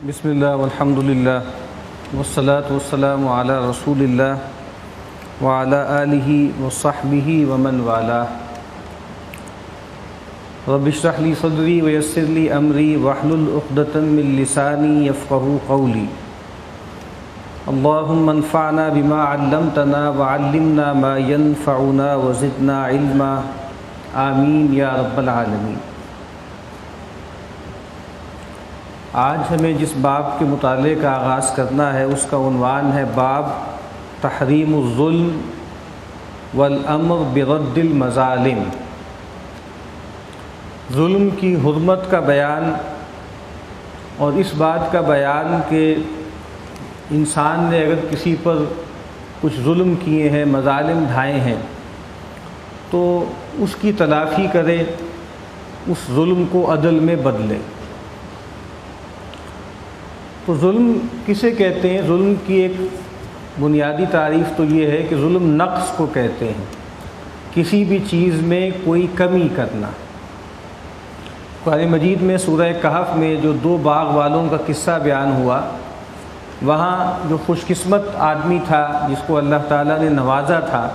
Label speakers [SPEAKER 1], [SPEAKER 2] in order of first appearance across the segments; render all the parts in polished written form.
[SPEAKER 1] بسم اللہ والحمد للہ والصلاة والسلام علی رسول اللہ وعلی آلہ وصحبہ ومن والاه. رب اشرح لی صدری ویسر لی امری واحلل عقدۃ من لسانی یفقہوا قولی. اللہم انفعنا بما علمتنا وعلمنا ما ينفعنا وزدنا علما آمین یا رب العالمین. آج ہمیں جس باب کے مطالعے کا آغاز کرنا ہے اس کا عنوان ہے باب تحریم الظلم والامر برد المظالم. ظلم کی حرمت کا بیان اور اس بات کا بیان کہ انسان نے اگر کسی پر کچھ ظلم کیے ہیں، مظالم ڈھائے ہیں، تو اس کی تلافی کرے، اس ظلم کو عدل میں بدلے. تو ظلم کسے کہتے ہیں؟ ظلم کی ایک بنیادی تعریف تو یہ ہے کہ ظلم نقص کو کہتے ہیں، کسی بھی چیز میں کوئی کمی کرنا. قرآن مجید میں سورہ کہف میں جو 2 باغ والوں کا قصہ بیان ہوا، وہاں جو خوش قسمت آدمی تھا جس کو اللہ تعالیٰ نے نوازا تھا،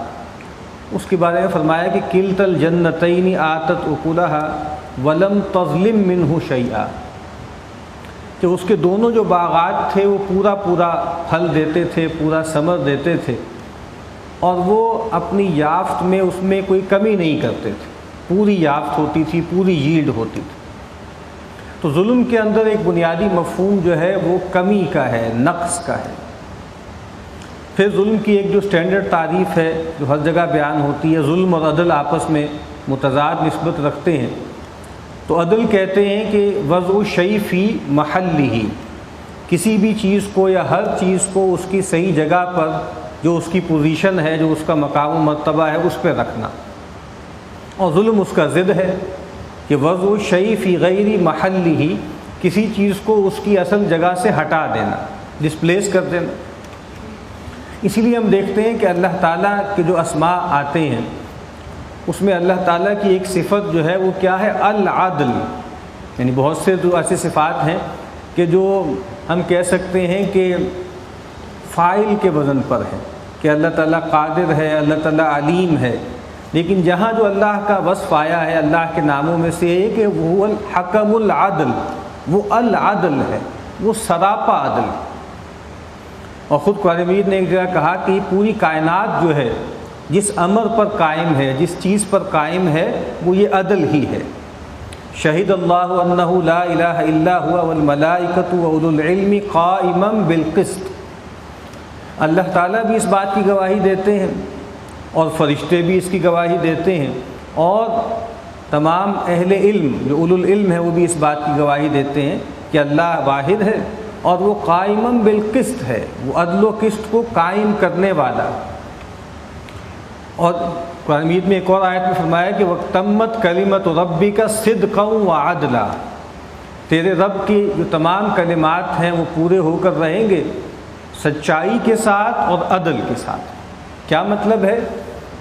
[SPEAKER 1] اس کے بارے میں فرمایا کہ کلتا الجنتین آتت اکلها ولم تظلم منہ شیئا، کہ اس کے دونوں جو باغات تھے وہ پورا پھل دیتے تھے، پورا ثمر دیتے تھے، اور وہ اپنی یافت میں اس میں کوئی کمی نہیں کرتے تھے، پوری یافت ہوتی تھی، پوری ییلڈ ہوتی تھی. تو ظلم کے اندر ایک بنیادی مفہوم جو ہے وہ کمی کا ہے، نقص کا ہے. پھر ظلم کی ایک جو سٹینڈرڈ تعریف ہے جو ہر جگہ بیان ہوتی ہے، ظلم اور عدل آپس میں متضاد نسبت رکھتے ہیں. تو عدل کہتے ہیں کہ وضع الشیء فی محلہ، کسی بھی چیز کو یا ہر چیز کو اس کی صحیح جگہ پر، جو اس کی پوزیشن ہے، جو اس کا مقام و مرتبہ ہے، اس پہ رکھنا. اور ظلم اس کا ضد ہے کہ وضع الشیء فی غیر محلہ، کسی چیز کو اس کی اصل جگہ سے ہٹا دینا، ڈسپلیس کر دینا. اسی لیے ہم دیکھتے ہیں کہ اللہ تعالیٰ کے جو اسماء آتے ہیں اس میں اللہ تعالیٰ کی ایک صفت جو ہے وہ کیا ہے؟ العدل. یعنی بہت سے جو ایسی صفات ہیں کہ جو ہم کہہ سکتے ہیں کہ فاعل کے وزن پر ہے، کہ اللہ تعالیٰ قادر ہے، اللہ تعالیٰ علیم ہے. لیکن جہاں جو اللہ کا وصف آیا ہے اللہ کے ناموں میں سے ہے کہ وہ الحکم العدل، وہ العدل ہے، وہ سراپا عدل. اور خود قرآن مجید نے ایک جگہ کہا کہ پوری کائنات جو ہے جس امر پر قائم ہے، جس چیز پر قائم ہے، وہ یہ عدل ہی ہے. شہد اللہ انہ لا الہ الا ہوا والملائکۃ واولو العلم قائما بالقسط. اللہ تعالیٰ بھی اس بات کی گواہی دیتے ہیں اور فرشتے بھی اس کی گواہی دیتے ہیں، اور تمام اہل علم جو اولو العلم ہے وہ بھی اس بات کی گواہی دیتے ہیں کہ اللہ واحد ہے اور وہ قائما بالقسط ہے، وہ عدل و قسط کو قائم کرنے والا. اور قرآن مجید میں ایک اور آیت میں فرمایا کہ وَتَمَّتْ كَلِمَةُ رَبِّكَ صِدْقًا وَعَدْلًا، تیرے رب کی جو تمام کلمات ہیں وہ پورے ہو کر رہیں گے سچائی کے ساتھ اور عدل کے ساتھ. کیا مطلب ہے؟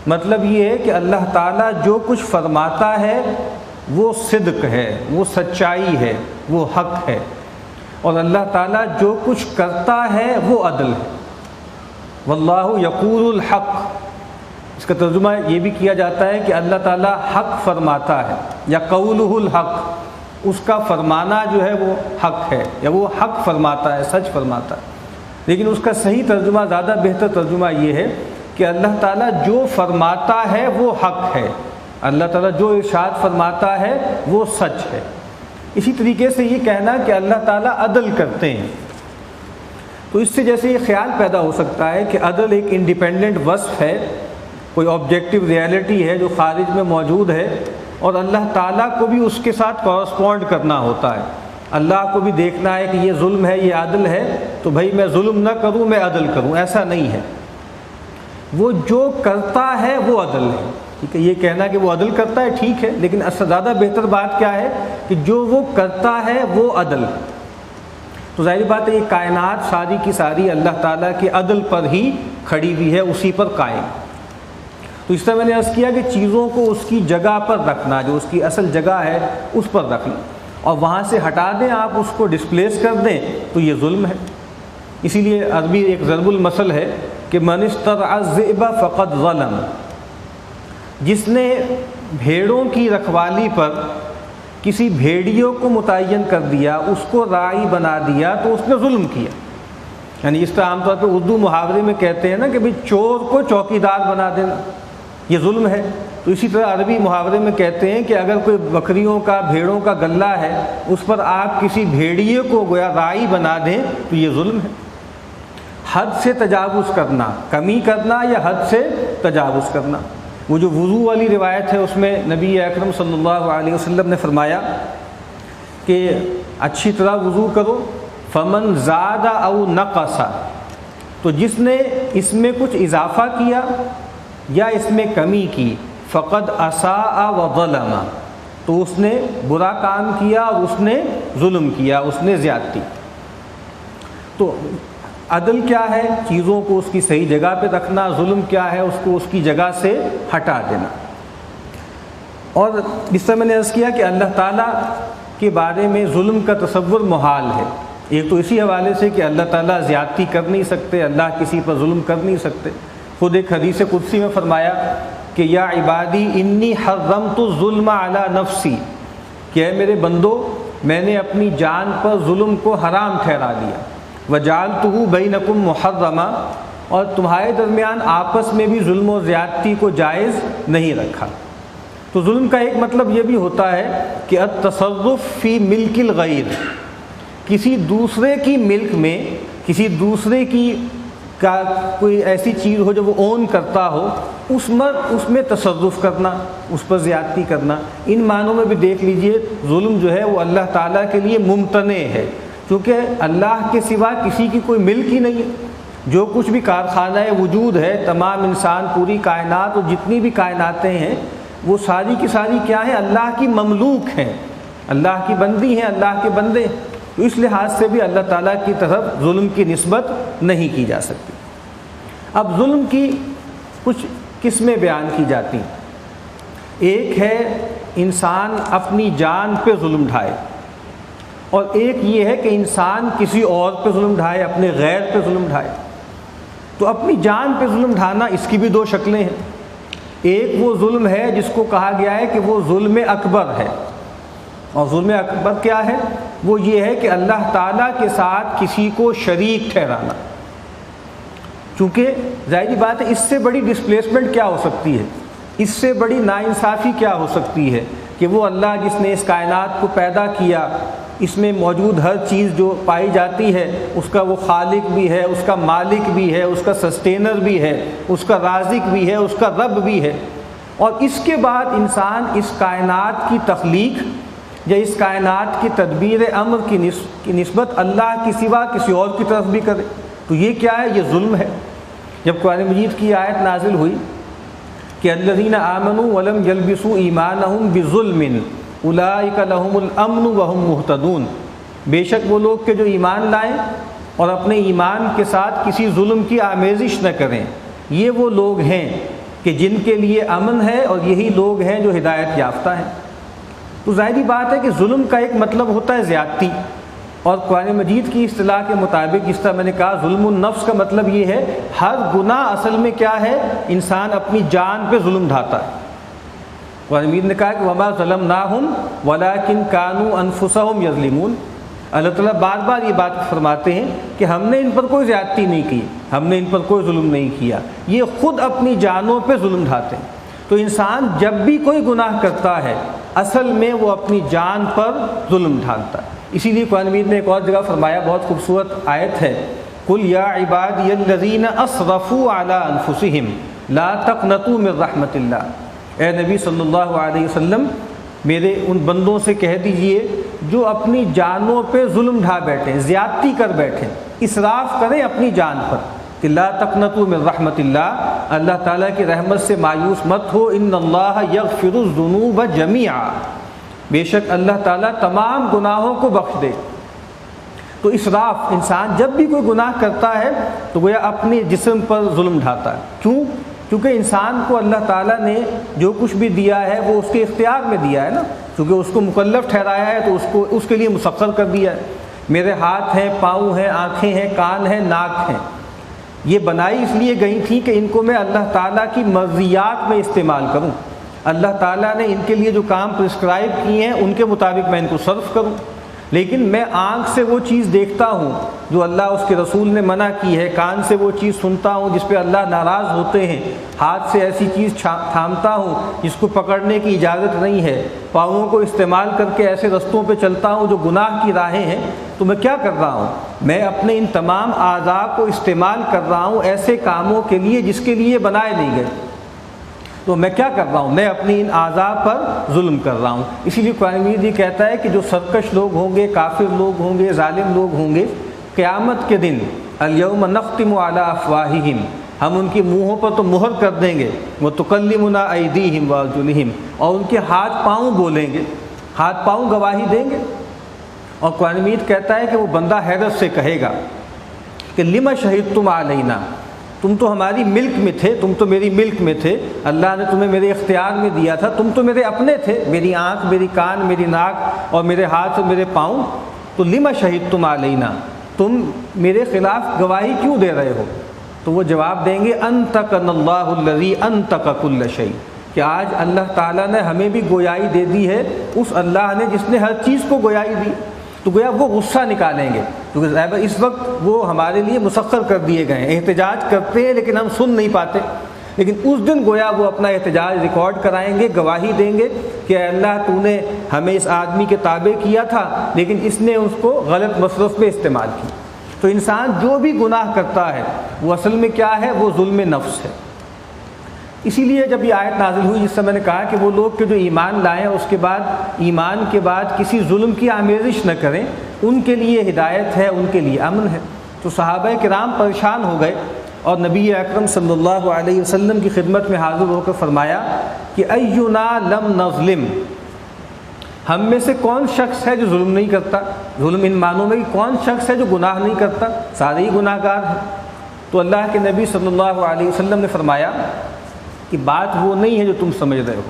[SPEAKER 1] مطلب یہ ہے کہ اللہ تعالیٰ جو کچھ فرماتا ہے وہ صدق ہے، وہ سچائی ہے، وہ حق ہے. اور اللہ تعالیٰ جو کچھ کرتا ہے وہ عدل ہے. واللہ یقول الحق، اس کا ترجمہ یہ بھی کیا جاتا ہے کہ اللہ تعالیٰ حق فرماتا ہے، یا قولہ الحق، اس کا فرمانا جو ہے وہ حق ہے، یا وہ حق فرماتا ہے، سچ فرماتا ہے. لیکن اس کا صحیح ترجمہ، زیادہ بہتر ترجمہ یہ ہے کہ اللہ تعالیٰ جو فرماتا ہے وہ حق ہے، اللہ تعالیٰ جو ارشاد فرماتا ہے وہ سچ ہے. اسی طریقے سے یہ کہنا کہ اللہ تعالیٰ عدل کرتے ہیں، تو اس سے جیسے یہ خیال پیدا ہو سکتا ہے کہ عدل ایک انڈیپینڈنٹ وصف ہے، کوئی آبجیکٹو ریالٹی ہے جو خارج میں موجود ہے، اور اللہ تعالیٰ کو بھی اس کے ساتھ کورسپونڈ کرنا ہوتا ہے. اللہ کو بھی دیکھنا ہے کہ یہ ظلم ہے، یہ عدل ہے، تو بھائی میں ظلم نہ کروں، میں عدل کروں. ایسا نہیں ہے، وہ جو کرتا ہے وہ عدل ہے. ٹھیک ہے، یہ کہنا کہ وہ عدل کرتا ہے ٹھیک ہے، لیکن اس سے زیادہ بہتر بات کیا ہے کہ جو وہ کرتا ہے وہ عدل ہے. تو ظاہر بات ہے یہ کائنات ساری کی ساری اللہ تعالیٰ کے عدل پر ہی کھڑی ہوئی ہے، اسی پر قائم. تو اس طرح میں نے عرض کیا کہ چیزوں کو اس کی جگہ پر رکھنا، جو اس کی اصل جگہ ہے اس پر رکھنا. اور وہاں سے ہٹا دیں آپ، اس کو ڈسپلیس کر دیں، تو یہ ظلم ہے۔ اسی لیے عربی ایک ضرب المثل ہے کہ من استرعى الذئب فقد ظلم، جس نے بھیڑوں کی رکھوالی پر کسی بھیڑیوں کو متعین کر دیا، اس کو راعی بنا دیا، تو اس نے ظلم کیا۔ یعنی اس طرح عام طور پہ اردو محاورے میں کہتے ہیں نا کہ بھئی چور کو چوکیدار بنا دینا، یہ ظلم ہے۔ تو اسی طرح عربی محاورے میں کہتے ہیں کہ اگر کوئی بکریوں کا بھیڑوں کا غلہ ہے، اس پر آپ کسی بھیڑیے کو گویا راعی بنا دیں، تو یہ ظلم ہے۔ حد سے تجاوز کرنا، کمی کرنا یا حد سے تجاوز کرنا۔ وہ جو وضو والی روایت ہے اس میں نبی اکرم صلی اللہ علیہ وسلم نے فرمایا کہ اچھی طرح وضو کرو، فمن زاد او نقص، تو جس نے اس میں کچھ اضافہ کیا یا اس میں کمی کی، فقد اساء و ظلم، تو اس نے برا کام کیا اور اس نے ظلم کیا، اس نے زیادتی۔ تو عدل کیا ہے؟ چیزوں کو اس کی صحیح جگہ پہ رکھنا، ظلم کیا ہے؟ اس کو اس کی جگہ سے ہٹا دینا۔ اور جس طرح میں نے عرض کیا کہ اللہ تعالیٰ کے بارے میں ظلم کا تصور محال ہے، ایک تو اسی حوالے سے کہ اللہ تعالیٰ زیادتی کر نہیں سکتے، اللہ کسی پر ظلم کر نہیں سکتے۔ خود ایک حدیث قدسی میں فرمایا کہ یا عبادی انی حرمت الظلم علی نفسی، کہ اے میرے بندو، میں نے اپنی جان پر ظلم کو حرام ٹھہرا دیا، وجعلتہ بینکم محرما، اور تمہارے درمیان آپس میں بھی ظلم و زیادتی کو جائز نہیں رکھا۔ تو ظلم کا ایک مطلب یہ بھی ہوتا ہے کہ التصرف فی ملک الغیر، کسی دوسرے کی ملک میں، کسی دوسرے کی کا کوئی ایسی چیز ہو جو وہ اون کرتا ہو، اس میں تصرف کرنا، اس پر زیادتی کرنا۔ ان معنوں میں بھی دیکھ لیجئے ظلم جو ہے وہ اللہ تعالیٰ کے لیے ممتنع ہے، کیونکہ اللہ کے سوا کسی کی کوئی ملک ہی نہیں ہے۔ جو کچھ بھی کارخانہ وجود ہے، تمام انسان، پوری کائنات اور جتنی بھی کائناتیں ہیں، وہ ساری کی ساری کیا ہیں؟ اللہ کی مملوک ہیں، اللہ کی بندی ہیں، اللہ کے بندے۔ تو اس لحاظ سے بھی اللہ تعالیٰ کی طرف ظلم کی نسبت نہیں کی جا سکتی۔ اب ظلم کی کچھ قسمیں بیان کی جاتی ہیں۔ ایک ہے انسان اپنی جان پہ ظلم ڈھائے، اور ایک یہ ہے کہ انسان کسی اور پہ ظلم ڈھائے، اپنے غیر پہ ظلم ڈھائے۔ تو اپنی جان پہ ظلم ڈھانا، اس کی بھی دو شکلیں ہیں۔ ایک وہ ظلم ہے جس کو کہا گیا ہے کہ وہ ظلم اکبر ہے، اور ظلم اکبر کیا ہے؟ وہ یہ ہے کہ اللہ تعالیٰ کے ساتھ کسی کو شریک ٹھہرانا۔ چونکہ ظاہری بات ہے، اس سے بڑی ڈسپلیسمنٹ کیا ہو سکتی ہے، اس سے بڑی ناانصافی کیا ہو سکتی ہے کہ وہ اللہ جس نے اس کائنات کو پیدا کیا، اس میں موجود ہر چیز جو پائی جاتی ہے، اس کا وہ خالق بھی ہے، اس کا مالک بھی ہے، اس کا سسٹینر بھی ہے، اس کا رازق بھی ہے، اس کا رب بھی ہے، اور اس کے بعد انسان اس کائنات کی تخلیق یا اس کائنات کی تدبیر امر کی نسبت اللہ کی سوا کسی اور کی طرف بھی کرے، تو یہ کیا ہے؟ یہ ظلم ہے۔ جب قرآن مجید کی آیت نازل ہوئی کہ الذین آمنوا ولم یلبسوا ایمانہم بظلم اولئک لہم الامن وہم مہتدون، بے شک وہ لوگ کہ جو ایمان لائیں اور اپنے ایمان کے ساتھ کسی ظلم کی آمیزش نہ کریں، یہ وہ لوگ ہیں کہ جن کے لیے امن ہے، اور یہی لوگ ہیں جو ہدایت یافتہ ہیں۔ تو ظاہری بات ہے کہ ظلم کا ایک مطلب ہوتا ہے زیادتی، اور قرآن مجید کی اصطلاح کے مطابق جس طرح میں نے کہا ظلم النفس کا مطلب یہ ہے ہر گناہ اصل میں کیا ہے؟ انسان اپنی جان پہ ظلم ڈھاتا ہے۔ قرآن مجید نے کہا کہ وما ظلمناہم ولکن کانوا انفسہم یظلمون، اللہ تعالیٰ بار بار یہ بات فرماتے ہیں کہ ہم نے ان پر کوئی زیادتی نہیں کی، ہم نے ان پر کوئی ظلم نہیں کیا، یہ خود اپنی جانوں پہ ظلم ڈھاتے ہیں۔ تو انسان جب بھی کوئی گناہ کرتا ہے اصل میں وہ اپنی جان پر ظلم ڈھالتا ہے۔ اسی لیے قرآن مجید نے ایک اور جگہ فرمایا، بہت خوبصورت آیت ہے، قل یا عبادی الذین اسرفوا علی انفسہم لا تقنطوا من رحمت اللہ، اے نبی صلی اللہ علیہ وسلم میرے ان بندوں سے کہہ دیجئے جو اپنی جانوں پہ ظلم ڈھا بیٹھیں، زیادتی کر بیٹھیں، اسراف کریں اپنی جان پر، کہ لا تقنطوا من رحمت اللہ، اللہ تعالیٰ کی رحمت سے مایوس مت ہو، ان اللہ یغفر الذنوب جمیعا، بے شک اللہ تعالیٰ تمام گناہوں کو بخش دے۔ تو اسراف، انسان جب بھی کوئی گناہ کرتا ہے تو وہ اپنے جسم پر ظلم ڈھاتا ہے۔ کیوں؟ کیونکہ انسان کو اللہ تعالیٰ نے جو کچھ بھی دیا ہے وہ اس کے اختیار میں دیا ہے نا، کیونکہ اس کو مکلف ٹھہرایا ہے تو اس کے لیے مسخر کر دیا ہے۔ میرے ہاتھ ہیں، پاؤں ہیں، آنکھیں ہیں، کان ہیں، ناک ہیں، یہ بنائی اس لیے گئی تھی کہ ان کو میں اللہ تعالیٰ کی مرضیات میں استعمال کروں، اللہ تعالیٰ نے ان کے لیے جو کام پرسکرائب کیے ہیں ان کے مطابق میں ان کو صرف کروں۔ لیکن میں آنکھ سے وہ چیز دیکھتا ہوں جو اللہ اس کے رسول نے منع کی ہے، کان سے وہ چیز سنتا ہوں جس پہ اللہ ناراض ہوتے ہیں، ہاتھ سے ایسی چیز تھامتا ہوں جس کو پکڑنے کی اجازت نہیں ہے، پاؤں کو استعمال کر کے ایسے رستوں پہ چلتا ہوں جو گناہ کی راہیں ہیں، تو میں کیا کر رہا ہوں؟ میں اپنے ان تمام اعضاء کو استعمال کر رہا ہوں ایسے کاموں کے لیے جس کے لیے بنائے نہیں گئے، تو میں کیا کر رہا ہوں؟ میں اپنی ان اعضاء پر ظلم کر رہا ہوں۔ اسی لیے قرآن مجید یہ کہتا ہے کہ جو سرکش لوگ ہوں گے، کافر لوگ ہوں گے، ظالم لوگ ہوں گے، قیامت کے دن الیوم نختم علی افواہہم، ہم ان کے منہوں پر تو مہر کر دیں گے، وتکلمنا ایدیہم وارجلہم، اور ان کے ہاتھ پاؤں بولیں گے، ہاتھ پاؤں گواہی دیں گے۔ اور قرآن مجید کہتا ہے کہ وہ بندہ حیرت سے کہے گا کہ لم شہدتم علینا، تم تو ہماری ملک میں تھے، تم تو میری ملک میں تھے، اللہ نے تمہیں میرے اختیار میں دیا تھا، تم تو میرے اپنے تھے، میری آنکھ، میری کان، میری ناک اور میرے ہاتھ اور میرے پاؤں، تو لم شہدتم علینا، تم میرے خلاف گواہی کیوں دے رہے ہو؟ تو وہ جواب دیں گے انطقنا اللہ الذی انطق کل شیء، کہ آج اللہ تعالیٰ نے ہمیں بھی گویائی دے دی ہے، اس اللہ نے جس نے ہر چیز کو گویائی دی۔ تو گویا وہ غصہ نکالیں گے، کیونکہ اس وقت وہ ہمارے لیے مسخر کر دیے گئے ہیں، احتجاج کرتے ہیں لیکن ہم سن نہیں پاتے، لیکن اس دن گویا وہ اپنا احتجاج ریکارڈ کرائیں گے، گواہی دیں گے کہ اے اللہ تو نے ہمیں اس آدمی کے تابع کیا تھا لیکن اس نے اس کو غلط مصرف میں استعمال کی۔ تو انسان جو بھی گناہ کرتا ہے وہ اصل میں کیا ہے؟ وہ ظلم نفس ہے۔ اسی لیے جب یہ آیت نازل ہوئی، جس سے میں نے کہا کہ وہ لوگ کہ جو ایمان لائیں اور اس کے بعد ایمان کے بعد کسی ظلم کی آمیزش نہ کریں، ان کے لیے ہدایت ہے، ان کے لیے امن ہے۔ تو صحابہ کرام پریشان ہو گئے اور نبی اکرم صلی اللہ علیہ وسلم کی خدمت میں حاضر ہو کر فرمایا کہ اینا لم نظلم، ہم میں سے کون شخص ہے جو ظلم نہیں کرتا؟ ظلم ان معنوں میں کہ کون شخص ہے جو گناہ نہیں کرتا؟ سارے ہی گناہ گار ہیں۔ تو اللہ کے نبی صلی اللہ علیہ وسلم نے فرمایا کہ بات وہ نہیں ہے جو تم سمجھ رہے ہو،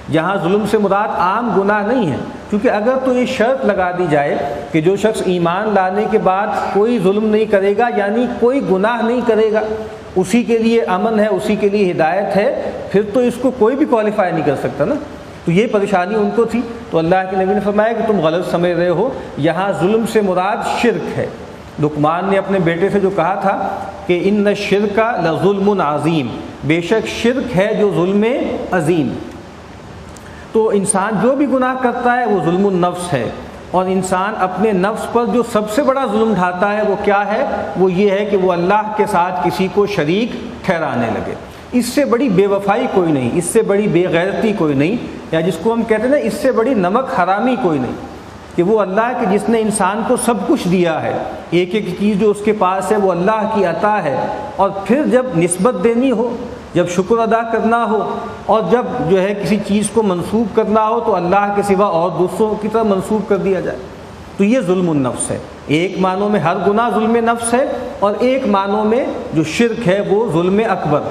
[SPEAKER 1] یہاں ظلم سے مراد عام گناہ نہیں ہے، کیونکہ اگر تو یہ شرط لگا دی جائے کہ جو شخص ایمان لانے کے بعد کوئی ظلم نہیں کرے گا، یعنی کوئی گناہ نہیں کرے گا، اسی کے لیے امن ہے، اسی کے لیے ہدایت ہے، پھر تو اس کو کوئی بھی کوالیفائی نہیں کر سکتا نا۔ تو یہ پریشانی ان کو تھی، تو اللہ کے نبی نے فرمایا کہ تم غلط سمجھ رہے ہو، یہاں ظلم سے مراد شرک ہے۔ لقمان نے اپنے بیٹے سے جو کہا تھا کہ ان الشرک لظلم عظیم، بے شک شرک ہے جو ظلم عظیم۔ تو انسان جو بھی گناہ کرتا ہے وہ ظلم النفس ہے، اور انسان اپنے نفس پر جو سب سے بڑا ظلم ڈھاتا ہے وہ کیا ہے؟ وہ یہ ہے کہ وہ اللہ کے ساتھ کسی کو شریک ٹھہرانے لگے۔ اس سے بڑی بے وفائی کوئی نہیں، اس سے بڑی بے غیرتی کوئی نہیں، یا جس کو ہم کہتے ہیں نا اس سے بڑی نمک حرامی کوئی نہیں، کہ وہ اللہ کہ جس نے انسان کو سب کچھ دیا ہے، ایک ایک چیز جو اس کے پاس ہے وہ اللہ کی عطا ہے، اور پھر جب نسبت دینی ہو، جب شکر ادا کرنا ہو، اور جب جو ہے کسی چیز کو منسوب کرنا ہو تو اللہ کے سوا اور دوسروں کی طرف منسوب کر دیا جائے، تو یہ ظلم النفس ہے۔ ایک معنوں میں ہر گناہ ظلم نفس ہے، اور ایک معنوں میں جو شرک ہے وہ ظلم اکبر۔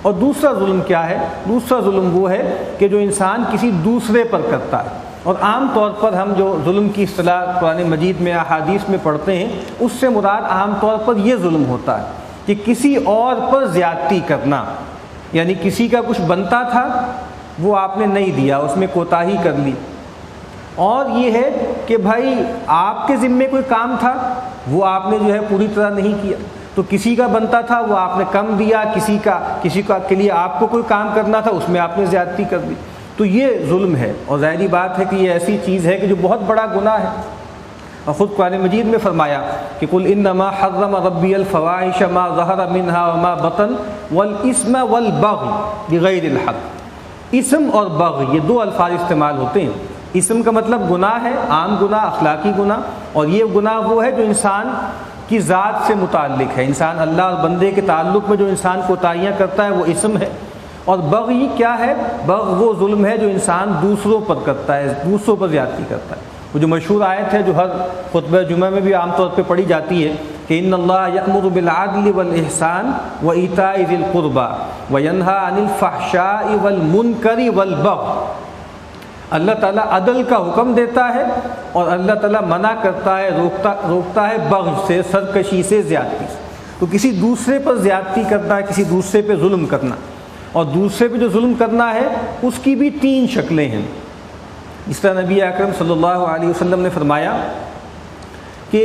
[SPEAKER 1] اور دوسرا ظلم کیا ہے؟ دوسرا ظلم وہ ہے کہ جو انسان کسی دوسرے پر کرتا ہے، اور عام طور پر ہم جو ظلم کی اصطلاح قرآن مجید میں احادیث میں پڑھتے ہیں اس سے مراد عام طور پر یہ ظلم ہوتا ہے کہ کسی اور پر زیادتی کرنا، یعنی کسی کا کچھ بنتا تھا وہ آپ نے نہیں دیا، اس میں کوتاہی کر لی، اور یہ ہے کہ بھائی آپ کے ذمے کوئی کام تھا وہ آپ نے جو ہے پوری طرح نہیں کیا، تو کسی کا بنتا تھا وہ آپ نے کم دیا، کسی کا کے لیے آپ کو کوئی کام کرنا تھا اس میں آپ نے زیادتی کر دی، تو یہ ظلم ہے۔ اور ظاہری بات ہے کہ یہ ایسی چیز ہے کہ جو بہت بڑا گناہ ہے، اور خود قرآن مجید میں فرمایا کہ قل انما حرم ربی الفواحش ما ظہر منها وما بطن والاسم والبغی بغیر الحق۔ اسم اور بغی یہ دو الفاظ استعمال ہوتے ہیں۔ اسم کا مطلب گناہ ہے، عام گناہ، اخلاقی گناہ، اور یہ گناہ وہ ہے جو انسان کی ذات سے متعلق ہے، انسان اللہ اور بندے کے تعلق میں جو انسان کوتاہیاں کرتا ہے وہ اسم ہے۔ اور بغی کیا ہے؟ بغی وہ ظلم ہے جو انسان دوسروں پر کرتا ہے، دوسروں پر زیادتی کرتا ہے۔ وہ جو مشہور آیت ہے جو ہر خطبہ جمعہ میں بھی عام طور پہ پڑھی جاتی ہے کہ ان اللہ یأمر بالعدل والإحسان وإیتاء ذی القربى وینہی عن الفحشاء والمنکر والبغی، اللہ تعالیٰ عدل کا حکم دیتا ہے اور اللہ تعالیٰ منع کرتا ہے، روکتا ہے بغی سے، سرکشی سے، زیادتی سے۔ تو کسی دوسرے پر زیادتی کرنا، کسی دوسرے پہ ظلم کرنا، اور دوسرے پہ جو ظلم کرنا ہے اس کی بھی 3 شکلیں ہیں۔ اس طرح نبی اکرم صلی اللہ علیہ وسلم نے فرمایا کہ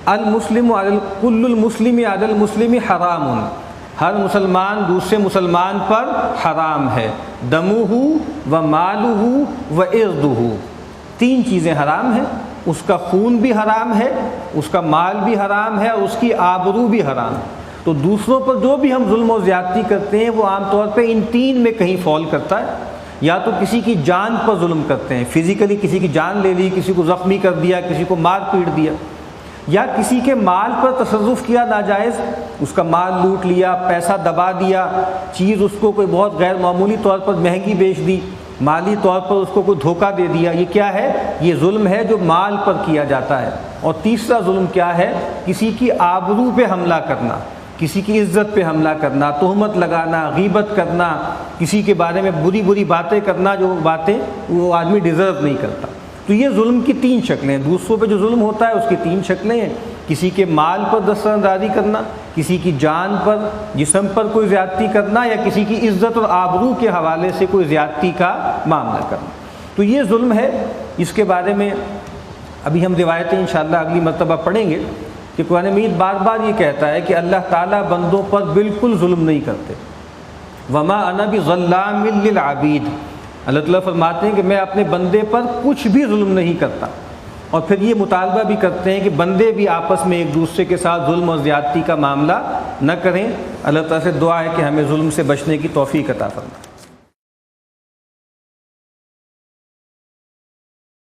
[SPEAKER 1] المسلم کل المسلم علی المسلم حرام، ہر مسلمان دوسرے مسلمان پر حرام ہے، دمہ و مالہ و عرضہ، 3 چیزیں حرام ہیں، اس کا خون بھی حرام ہے، اس کا مال بھی حرام ہے، اور اس کی آبرو بھی حرام ہے۔ تو دوسروں پر جو بھی ہم ظلم و زیادتی کرتے ہیں وہ عام طور پہ ان 3 میں کہیں فال کرتا ہے۔ یا تو کسی کی جان پر ظلم کرتے ہیں، فزیکلی کسی کی جان لے لی، کسی کو زخمی کر دیا، کسی کو مار پیٹ دیا، یا کسی کے مال پر تصرف کیا ناجائز، اس کا مال لوٹ لیا، پیسہ دبا دیا، چیز اس کو کوئی بہت غیر معمولی طور پر مہنگی بیچ دی، مالی طور پر اس کو کوئی دھوکہ دے دیا۔ یہ کیا ہے؟ یہ ظلم ہے جو مال پر کیا جاتا ہے۔ اور تیسرا ظلم کیا ہے؟ کسی کی آبرو پہ حملہ کرنا، کسی کی عزت پہ حملہ کرنا، تہمت لگانا، غیبت کرنا، کسی کے بارے میں بری باتیں کرنا، جو باتیں وہ آدمی ڈیزرو نہیں کرتا۔ تو یہ ظلم کی 3 شکلیں ہیں۔ دوسروں پہ جو ظلم ہوتا ہے اس کی 3 شکلیں ہیں، کسی کے مال پر دستر اندازی کرنا، کسی کی جان پر، جسم پر کوئی زیادتی کرنا، یا کسی کی عزت اور آبرو کے حوالے سے کوئی زیادتی کا معاملہ کرنا۔ تو یہ ظلم ہے، اس کے بارے میں ابھی ہم روایتیں انشاءاللہ اگلی مرتبہ پڑھیں گے کہ قرآن مجید بار بار یہ کہتا ہے کہ اللہ تعالیٰ بندوں پر بالکل ظلم نہیں کرتے۔ وما انا بظلام للعبید، اللہ تعالیٰ فرماتے ہیں کہ میں اپنے بندے پر کچھ بھی ظلم نہیں کرتا۔ اور پھر یہ مطالبہ بھی کرتے ہیں کہ بندے بھی آپس میں ایک دوسرے کے ساتھ ظلم اور زیادتی کا معاملہ نہ کریں۔ اللہ تعالیٰ سے دعا ہے کہ ہمیں ظلم سے بچنے کی توفیق عطا فرمائے۔